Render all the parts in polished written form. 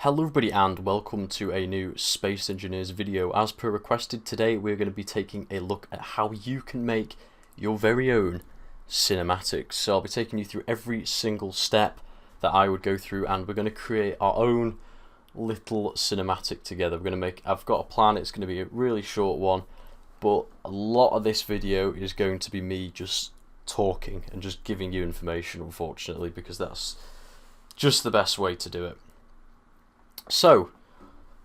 Hello everybody and welcome to a new Space Engineers video. As per requested, today we're going to be taking a look at how you can make your very own cinematics. So I'll be taking you through every single step that I would go through, and we're going to create our own little cinematic together. I've got a plan. It's going to be a really short one, but a lot of this video is going to be me just talking and just giving you information, unfortunately, because that's just the best way to do it. So,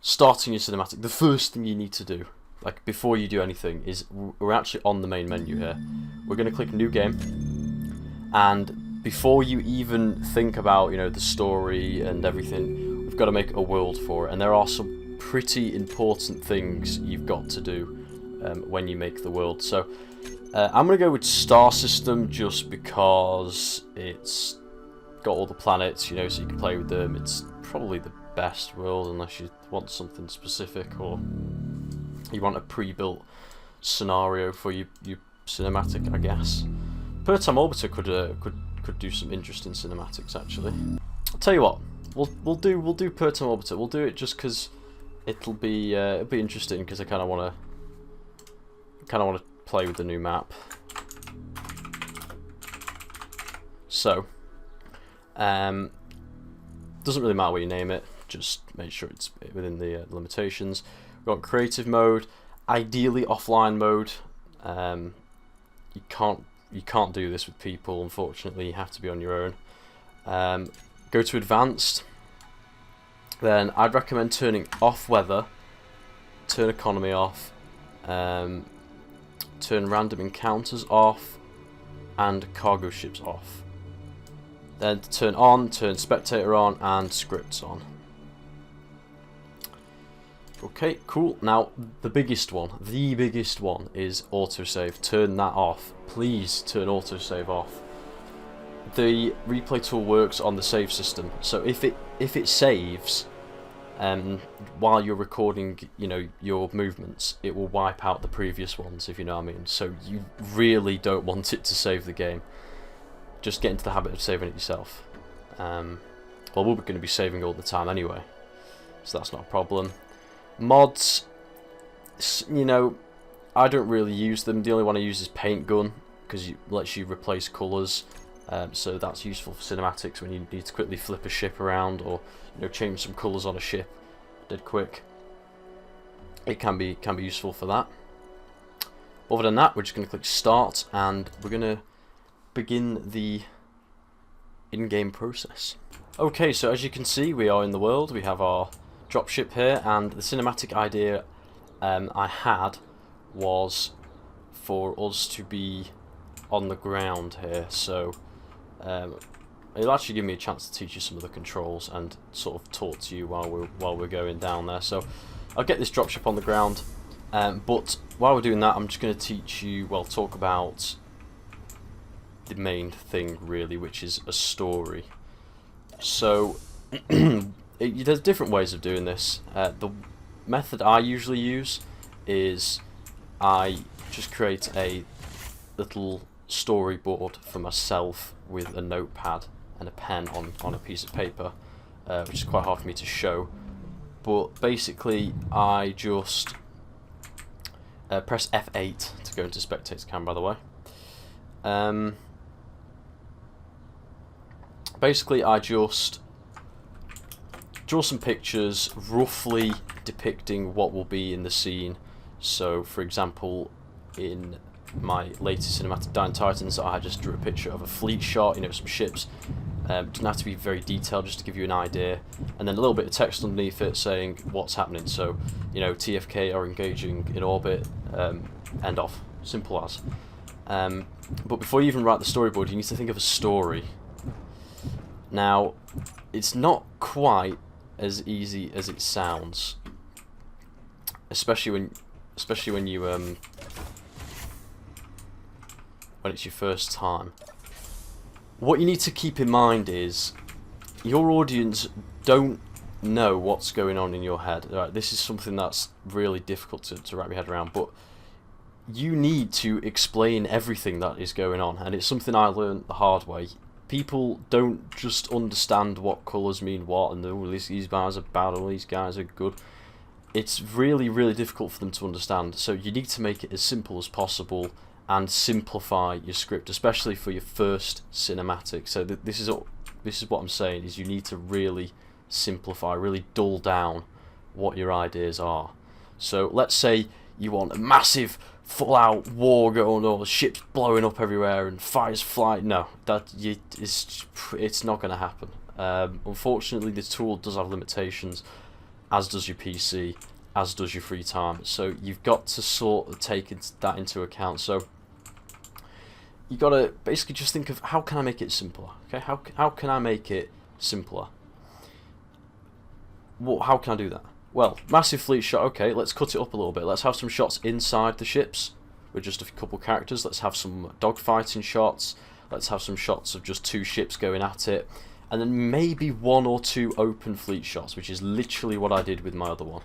starting your cinematic, the first thing you need to do, like before you do anything, is we're actually on the main menu here. We're going to click New Game, and before you even think about, the story and everything, we've got to make a world for it. And there are some pretty important things you've got to do when you make the world. So, I'm going to go with Star System just because it's got all the planets, so you can play with them. It's probably the best world unless you want something specific or you want a pre-built scenario for your cinematic, I guess. Pertam Orbiter could do some interesting cinematics actually. I'll tell you what, we'll do Pertam Orbiter. We'll do it just because it'll be interesting, because I kind of want to play with the new map. So, doesn't really matter what you name it. Just make sure it's within the limitations. We've got creative mode, ideally offline mode. You can't do this with people, unfortunately. You have to be on your own. Go to advanced. Then I'd recommend turning off weather, turn economy off, turn random encounters off, and cargo ships off. Then turn spectator on, and scripts on. Okay, cool. Now, the biggest one is autosave. Turn that off. Please turn autosave off. The replay tool works on the save system, so if it saves while you're recording, your movements, it will wipe out the previous ones, if you know what I mean. So you really don't want it to save the game. Just get into the habit of saving it yourself. Well, we're going to be saving all the time anyway, so that's not a problem. Mods, I don't really use them. The only one I use is Paint Gun, because it lets you replace colours. So that's useful for cinematics when you need to quickly flip a ship around, or change some colours on a ship dead quick. It can be useful for that. Other than that, we're just going to click Start, and we're going to begin the in-game process. Okay, so as you can see, we are in the world. We have our dropship here, and the cinematic idea I had was for us to be on the ground here. So it'll actually give me a chance to teach you some of the controls and sort of talk to you while we're going down there. So I'll get this dropship on the ground, but while we're doing that, I'm just going to talk about the main thing really, which is a story. So there's different ways of doing this. The method I usually use is I just create a little storyboard for myself with a notepad and a pen on a piece of paper, which is quite hard for me to show. But basically, I just press F8 to go into spectator cam, by the way. Basically, I just draw some pictures roughly depicting what will be in the scene. So, for example, in my latest cinematic Dying Titans, I just drew a picture of a fleet shot, some ships. Doesn't have to be very detailed, just to give you an idea. And then a little bit of text underneath it saying what's happening. So, TFK are engaging in orbit, end off. Simple as. But before you even write the storyboard, you need to think of a story. Now, it's not quite as easy as it sounds, especially when you when it's your first time. What you need to keep in mind is your audience don't know what's going on in your head. Right? This is something that's really difficult to wrap your head around, but you need to explain everything that is going on, and it's something I learned the hard way. people don't just understand what colours mean what, and oh, these guys are bad, all these guys are good. It's really, really difficult for them to understand. So you need to make it as simple as possible and simplify your script, especially for your first cinematic. So this is what I'm saying, is you need to really simplify, really dull down what your ideas are. So let's say you want a massive full-out war going on, ships blowing up everywhere and fires flying. No, it's not going to happen. Unfortunately, the tool does have limitations, as does your PC, as does your free time. So you've got to sort of take that into account. So you got to basically just think of, how can I make it simpler? Okay, how can I make it simpler? How can I do that? Well, massive fleet shot, okay, let's cut it up a little bit. Let's have some shots inside the ships with just a couple characters. Let's have some dogfighting shots. Let's have some shots of just 2 ships going at it. And then maybe 1 or 2 open fleet shots, which is literally what I did with my other one,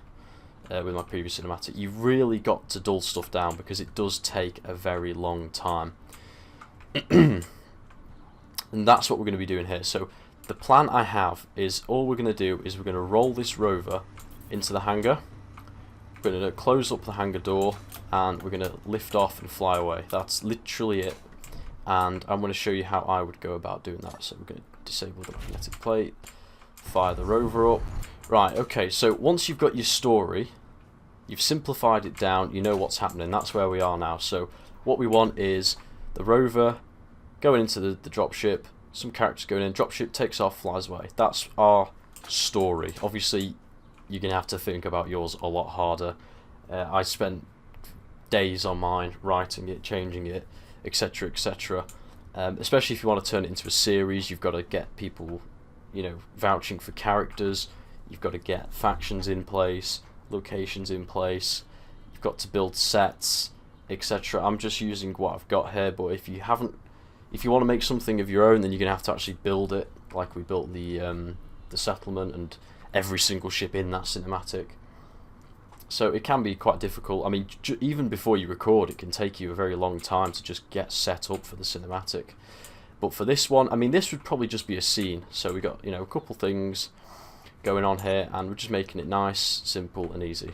with my previous cinematic. You've really got to dull stuff down because it does take a very long time. And that's what we're going to be doing here. So the plan I have is, all we're going to do is we're going to roll this rover into the hangar. We're going to close up the hangar door and we're going to lift off and fly away. That's literally it. And I'm going to show you how I would go about doing that. So we're going to disable the magnetic plate, fire the rover up. Right, okay, so once you've got your story, you've simplified it down, you know what's happening. That's where we are now. So what we want is the rover going into the dropship, some characters going in, dropship takes off, flies away. That's our story. Obviously, you're going to have to think about yours a lot harder. I spent days on mine, writing it, changing it, etc, etc. Especially if you want to turn it into a series, you've got to get people, you know, vouching for characters. You've got to get factions in place, locations in place. You've got to build sets, etc. I'm just using what I've got here, but if you want to make something of your own, then you're going to have to actually build it, like we built the settlement and every single ship in that cinematic. So it can be quite difficult. I mean, even before you record, it can take you a very long time to just get set up for the cinematic. But for this one, I mean, this would probably just be a scene. So we got, you know, a couple things going on here, and we're just making it nice, simple, and easy.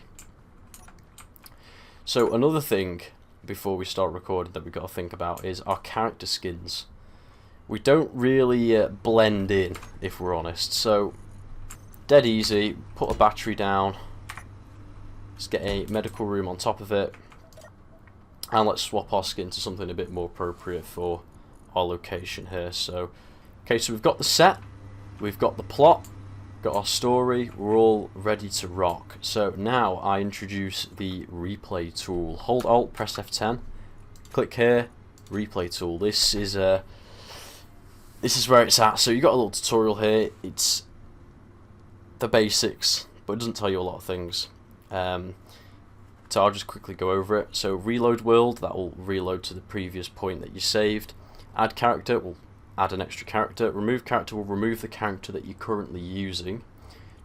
So another thing before we start recording that we've got to think about is our character skins. We don't really blend in, if we're honest. So dead easy, put a battery down, let's get a medical room on top of it, and let's swap our skin to something a bit more appropriate for our location here. So, okay, so we've got the set, we've got the plot, got our story, we're all ready to rock. So now I introduce the replay tool. Hold Alt, press F10, click here, replay tool. This is where it's at. So you got a little tutorial here. It's the basics, but it doesn't tell you a lot of things. So I'll just quickly go over it. So reload world, that will reload to the previous point that you saved. Add character will add an extra character. Remove character will remove the character that you're currently using.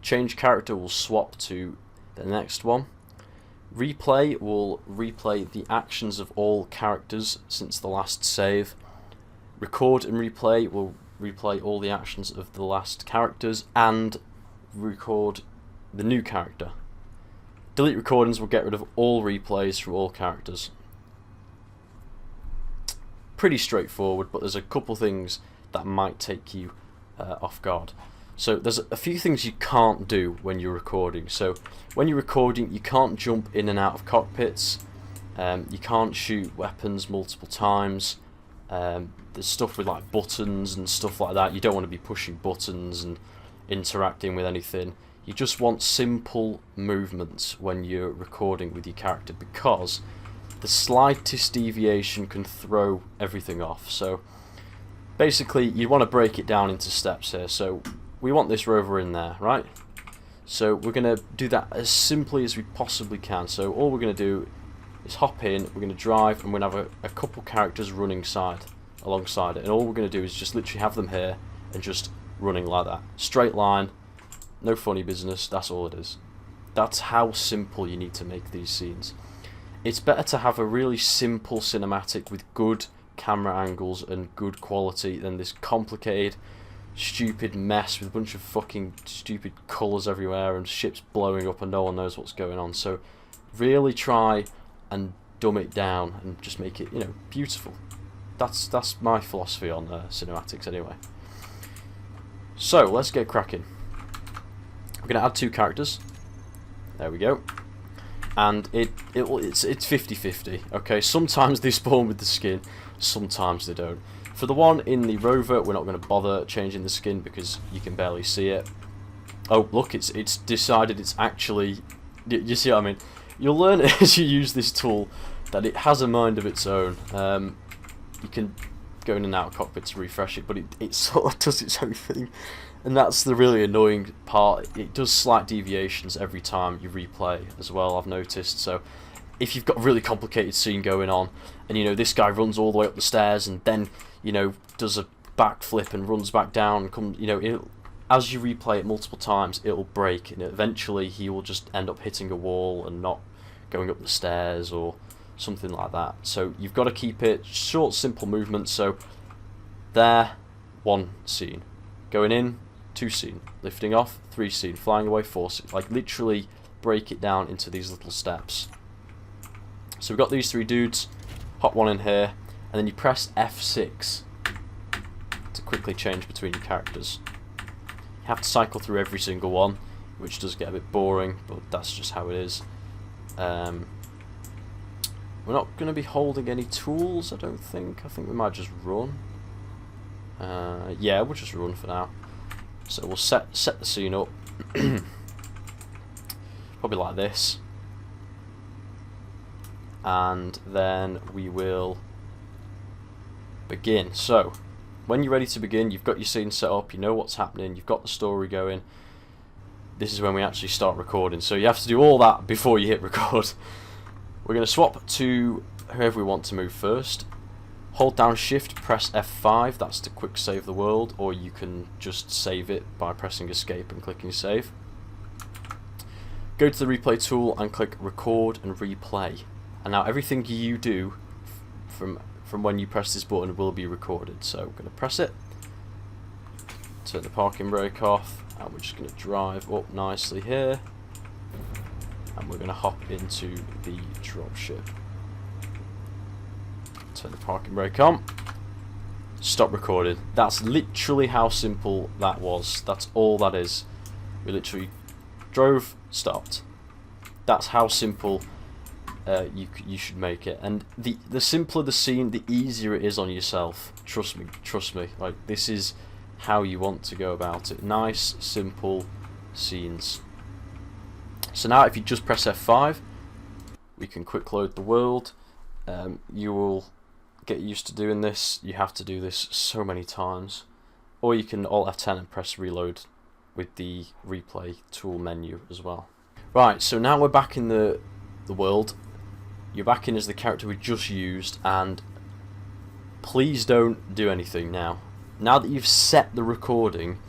Change character will swap to the next one. Replay will replay the actions of all characters since the last save. Record and replay will replay all the actions of the last characters and record the new character. Delete recordings will get rid of all replays from all characters. Pretty straightforward, but there's a couple things that might take you off guard. So there's a few things you can't do when you're recording. So when you're recording, you can't jump in and out of cockpits. You can't shoot weapons multiple times. There's stuff with like buttons and stuff like that. You don't want to be pushing buttons and interacting with anything. You just want simple movements when you're recording with your character, because the slightest deviation can throw everything off. So basically you want to break it down into steps here. So we want this rover in there, right? So we're going to do that as simply as we possibly can. So all we're going to do is hop in, we're going to drive, and we're going to have a couple characters running alongside it. And all we're going to do is just literally have them here and just running like that. Straight line, no funny business, that's all it is. That's how simple you need to make these scenes. It's better to have a really simple cinematic with good camera angles and good quality than this complicated, stupid mess with a bunch of fucking stupid colours everywhere and ships blowing up and no one knows what's going on. So really try and dumb it down and just make it, you know, beautiful. That's my philosophy on cinematics anyway. So let's get cracking. We're gonna add 2 characters. There we go. And it's 50-50. Okay, sometimes they spawn with the skin, sometimes they don't. For the one in the rover, we're not going to bother changing the skin because you can barely see it. Oh, look, it's decided it's actually... You see what I mean? You'll learn as you use this tool that it has a mind of its own. You can go in and out of cockpit to refresh it, but it sort of does its own thing. And that's the really annoying part. It does slight deviations every time you replay as well, I've noticed. So if you've got a really complicated scene going on, and you know this guy runs all the way up the stairs and then, you know, does a backflip and runs back down and comes, you know, as you replay it multiple times, it'll break, and eventually he will just end up hitting a wall and not going up the stairs or something like that. So you've got to keep it short, simple movements. So there, 1 scene, going in, 2 scene, lifting off, 3 scene, flying away, 4 scene. Like literally break it down into these little steps. So we've got these 3 dudes, hop one in here, and then you press F6 to quickly change between your characters. You have to cycle through every single one, which does get a bit boring, but that's just how it is. We're not going to be holding any tools, I don't think. I think we might just run. Yeah, we'll just run for now. So we'll set the scene up. Probably like this. And then we will begin. So when you're ready to begin, you've got your scene set up, you know what's happening, you've got the story going. This is when we actually start recording. So you have to do all that before you hit record. We're going to swap to whoever we want to move first. Hold down shift, press F5, that's to quick save the world, or you can just save it by pressing escape and clicking save. Go to the replay tool and click record and replay. And now everything you do from when you press this button will be recorded. So we're going to press it, turn the parking brake off, and we're just going to drive up nicely here. And we're going to hop into the dropship. Turn the parking brake on. Stop recording. That's literally how simple that was. That's all that is. We literally drove, stopped. That's how simple you should make it. And the simpler the scene, the easier it is on yourself. Trust me. Like, this is how you want to go about it. Nice, simple scenes. So now if you just press F5, we can quick load the world. You will get used to doing this. You have to do this so many times. Or you can Alt F10 and press reload with the replay tool menu as well. Right, so now we're back in the world. You're back in as the character we just used, and please don't do anything now. Now that you've set the recording,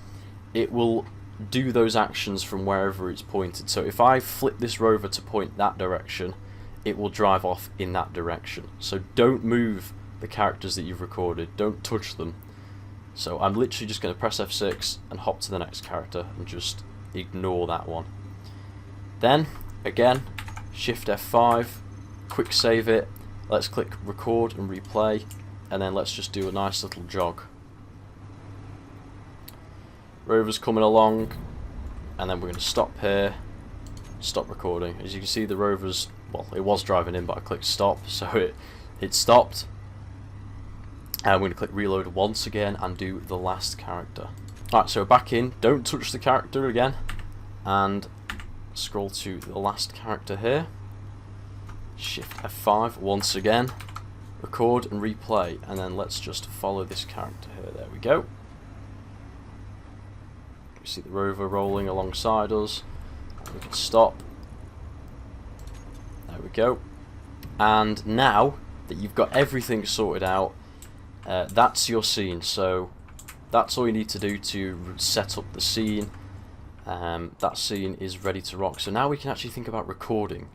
it will do those actions from wherever it's pointed. So if I flip this rover to point that direction, it will drive off in that direction. So don't move the characters that you've recorded, don't touch them. So I'm literally just going to press F6 and hop to the next character and just ignore that one. Then again, shift F5, quick save it, let's click record and replay, and then let's just do a nice little jog. Rover's coming along, and then we're going to stop here, stop recording. As you can see, the rover's, well, it was driving in, but I clicked stop, so it stopped. And we're going to click reload once again and do the last character. Alright, so we're back in, don't touch the character again, and scroll to the last character here. Shift F5 once again, record and replay, and then let's just follow this character here. There we go. We see the rover rolling alongside us. We can stop. There we go. And now that you've got everything sorted out, that's your scene. So that's all you need to do to set up the scene. That scene is ready to rock. So now we can actually think about recording.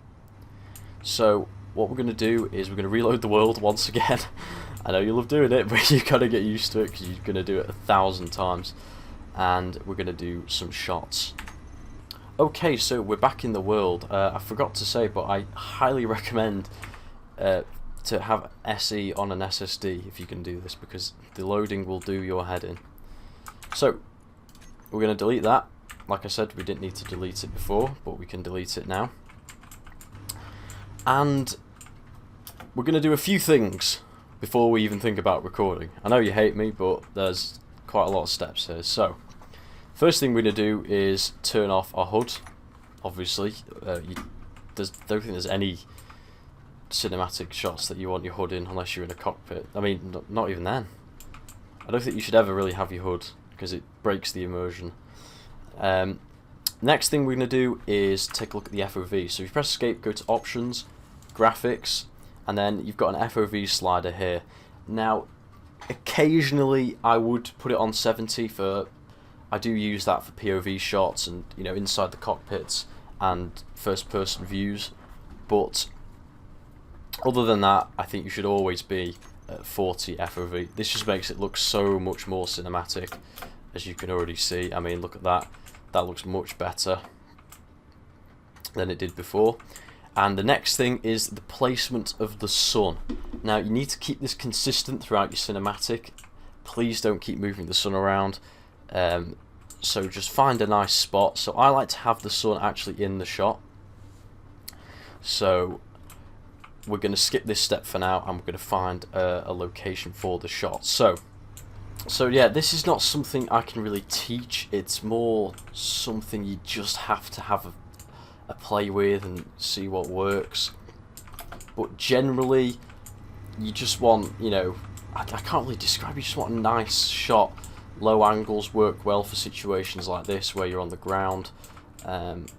So what we're going to do is we're going to reload the world once again, I know you love doing it, but you gotta get used to it because you're gonna do it 1,000 times. And we're gonna do some shots. Okay, so we're back in the world. I forgot to say, but I highly recommend to have SE on an SSD if you can do this, because the loading will do your head in. So we're gonna delete that. Like I said, we didn't need to delete it before, but we can delete it now. And we're going to do a few things before we even think about recording. I know you hate me, but there's quite a lot of steps here. So, first thing we're going to do is turn off our HUD. Obviously, don't think there's any cinematic shots that you want your HUD in unless you're in a cockpit. I mean, not even then. I don't think you should ever really have your HUD because it breaks the immersion. Next thing we're going to do is take a look at the FOV. So if you press escape, go to options, graphics, and then you've got an FOV slider here. Now, occasionally I would put it on 70 for, I do use that for POV shots and, you know, inside the cockpits and first person views, but other than that, I think you should always be at 40 FOV. This just makes it look so much more cinematic, as you can already see. I mean, look at that. That looks much better than it did before. And the next thing is the placement of the sun. Now, you need to keep this consistent throughout your cinematic. Please don't keep moving the sun around. So just find a nice spot. So I like to have the sun actually in the shot. So we're going to skip this step for now, and we're going to find a location for the shot. So yeah, this is not something I can really teach. It's more something you just have to have a play with and see what works. But generally, you just want, you know, I can't really describe. You just want a nice shot. Low angles work well for situations like this where you're on the ground, and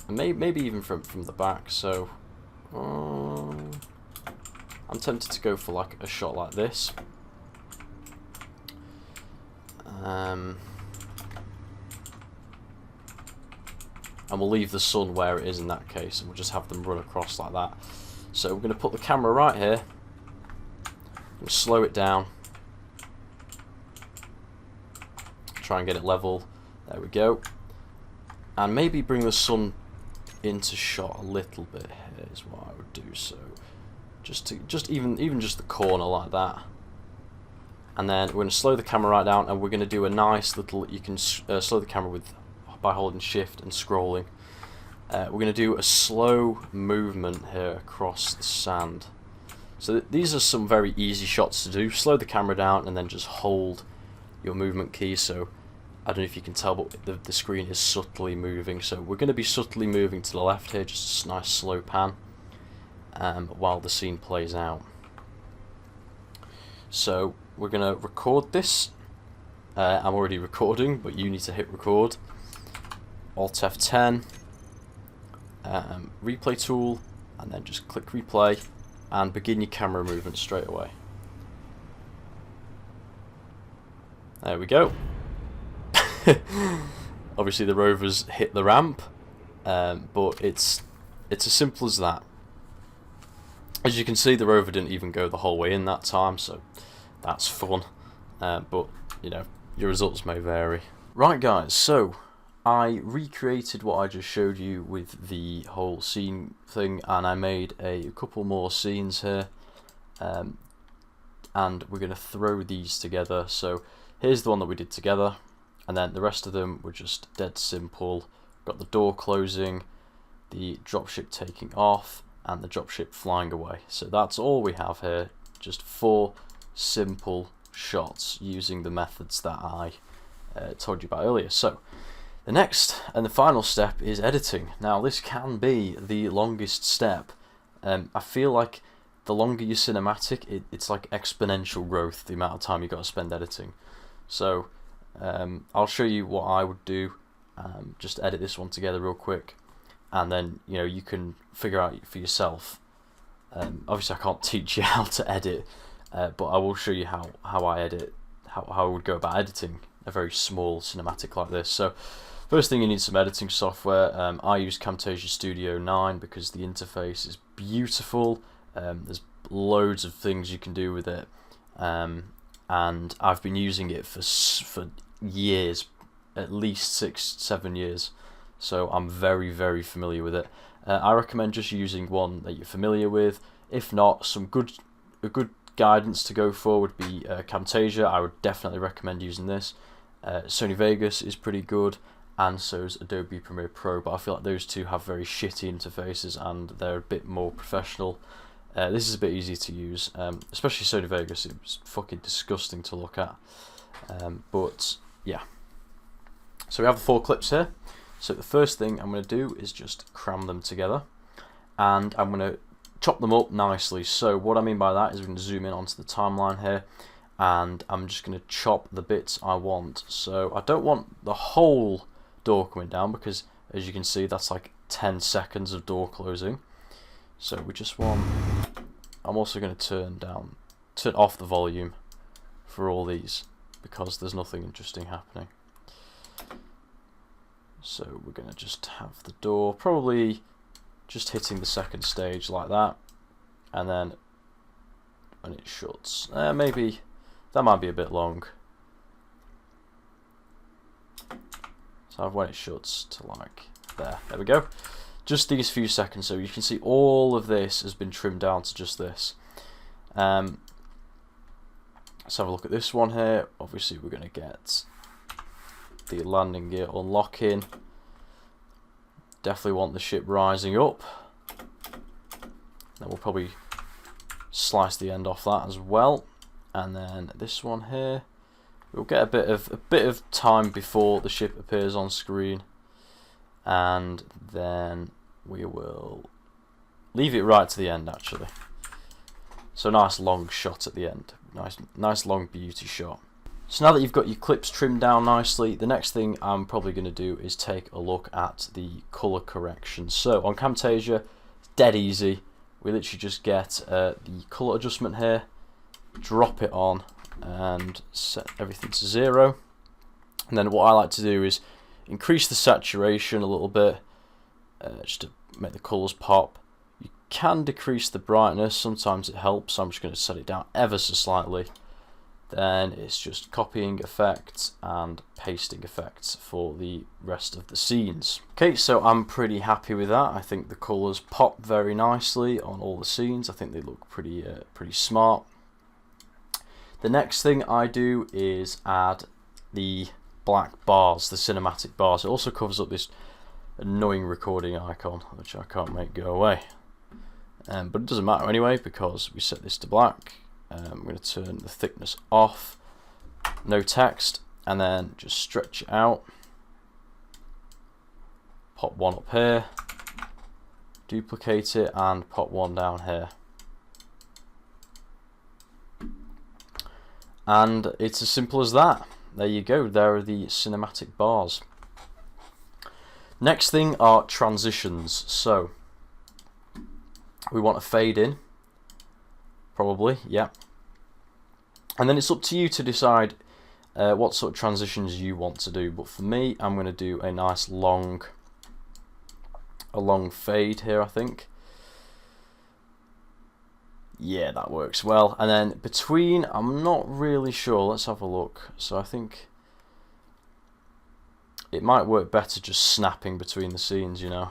maybe even from the back. So I'm tempted to go for like a shot like this. And we'll leave the sun where it is in that case, and we'll just have them run across like that. So we're going to put the camera right here, we'll slow it down, try and get it level. There we go. And maybe bring the sun into shot a little bit here is what I would do. So just even just the corner like that. And then we're going to slow the camera right down, and we're going to do a nice little, you can slow the camera by holding shift and scrolling. We're going to do a slow movement here across the sand. So these are some very easy shots to do. Slow the camera down and then just hold your movement key. So I don't know if you can tell, but the screen is subtly moving. So we're going to be subtly moving to the left here, just a nice slow pan, while the scene plays out. So we're going to record this. I'm already recording, but you need to hit record. Alt F10, replay tool, and then just click replay and begin your camera movement straight away. There we go. Obviously the rover's hit the ramp, but it's as simple as that. As you can see, the rover didn't even go the whole way in that time, so that's fun. But you know, your results may vary. Right guys, so I recreated what I just showed you with the whole scene thing, and I made a couple more scenes here, and we're going to throw these together. So here's the one that we did together, and then the rest of them were just dead simple. Got the door closing, the dropship taking off, and the dropship flying away. So that's all we have here, just 4 simple shots using the methods that I told you about earlier. So the next and the final step is editing. Now this can be the longest step. I feel like the longer your cinematic, it's like exponential growth, the amount of time you got to spend editing. So I'll show you what I would do. Just edit this one together real quick, and then you know you can figure out for yourself. Obviously I can't teach you how to edit, but I will show you how I edit, how I would go about editing a very small cinematic like this. So first thing, you need some editing software. I use Camtasia Studio 9 because the interface is beautiful. There's loads of things you can do with it, and I've been using it for years, at least 6-7 years, so I'm very, very familiar with it. I recommend just using one that you're familiar with. If not, a good guidance to go for would be Camtasia. I would definitely recommend using this. Sony Vegas is pretty good, and so is Adobe Premiere Pro, but I feel like those two have very shitty interfaces and they're a bit more professional. This is a bit easier to use, especially Sony Vegas. It was fucking disgusting to look at, but yeah. So we have the 4 clips here. So the first thing I'm going to do is just cram them together, and I'm going to chop them up nicely. So what I mean by that is we're going to zoom in onto the timeline here, and I'm just going to chop the bits I want. So I don't want the whole door coming down, because as you can see that's like 10 seconds of door closing. So we just want, I'm also going to turn off the volume for all these, because there's nothing interesting happening. So we're going to just have the door probably just hitting the second stage like that, and then when it shuts, maybe that might be a bit long. So when it shuts to like there we go. Just these few seconds, so you can see all of this has been trimmed down to just this. Let's have a look at this one here. Obviously we're going to get the landing gear unlocking. Definitely want the ship rising up. Then we'll probably slice the end off that as well. And then this one here, we'll get a bit of time before the ship appears on screen, and then we will leave it right to the end actually. So nice long shot at the end, nice long beauty shot. So now that you've got your clips trimmed down nicely, the next thing I'm probably going to do is take a look at the colour correction. So on Camtasia, it's dead easy. We literally just get the colour adjustment here, drop it on, and set everything to 0. And then what I like to do is increase the saturation a little bit, just to make the colours pop. You can decrease the brightness, sometimes it helps, so I'm just going to set it down ever so slightly. Then it's just copying effects and pasting effects for the rest of the scenes. Okay, so I'm pretty happy with that. I think the colours pop very nicely on all the scenes. I think they look pretty smart. The next thing I do is add the black bars, the cinematic bars. It also covers up this annoying recording icon, which I can't make go away. But it doesn't matter anyway, because we set this to black. I'm going to turn the thickness off, no text, and then just stretch it out. Pop one up here, duplicate it, and pop one down here. And it's as simple as that. There you go, there are the cinematic bars. Next thing are transitions. So we want a fade in, probably, yeah. And then it's up to you to decide what sort of transitions you want to do. But for me, I'm going to do a nice long fade here, I think. Yeah, that works well. And then between, I'm not really sure. Let's have a look. So I think it might work better just snapping between the scenes, you know.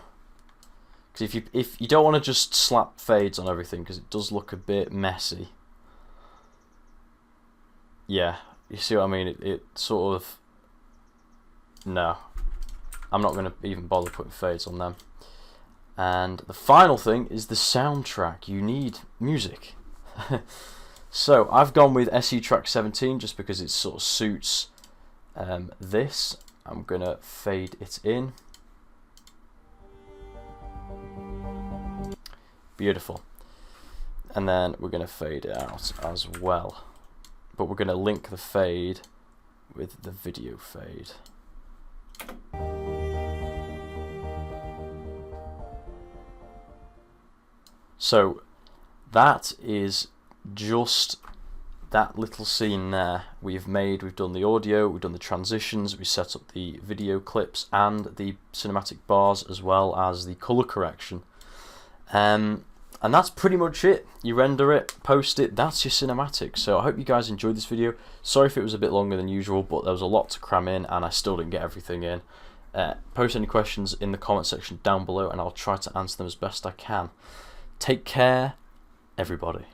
Because if you don't want to just slap fades on everything, because it does look a bit messy. Yeah, you see what I mean? It sort of... No, I'm not going to even bother putting fades on them. And the final thing is the soundtrack. You need music. So I've gone with SE Track 17 just because it sort of suits this. I'm going to fade it in. Beautiful. And then we're going to fade it out as well. But we're going to link the fade with the video fade. So that is just that little scene there we've made. We've done the audio, we've done the transitions, we set up the video clips and the cinematic bars, as well as the colour correction. And that's pretty much it. You render it, post it, that's your cinematic. So I hope you guys enjoyed this video. Sorry if it was a bit longer than usual, but there was a lot to cram in and I still didn't get everything in. Post any questions in the comment section down below and I'll try to answer them as best I can. Take care, everybody.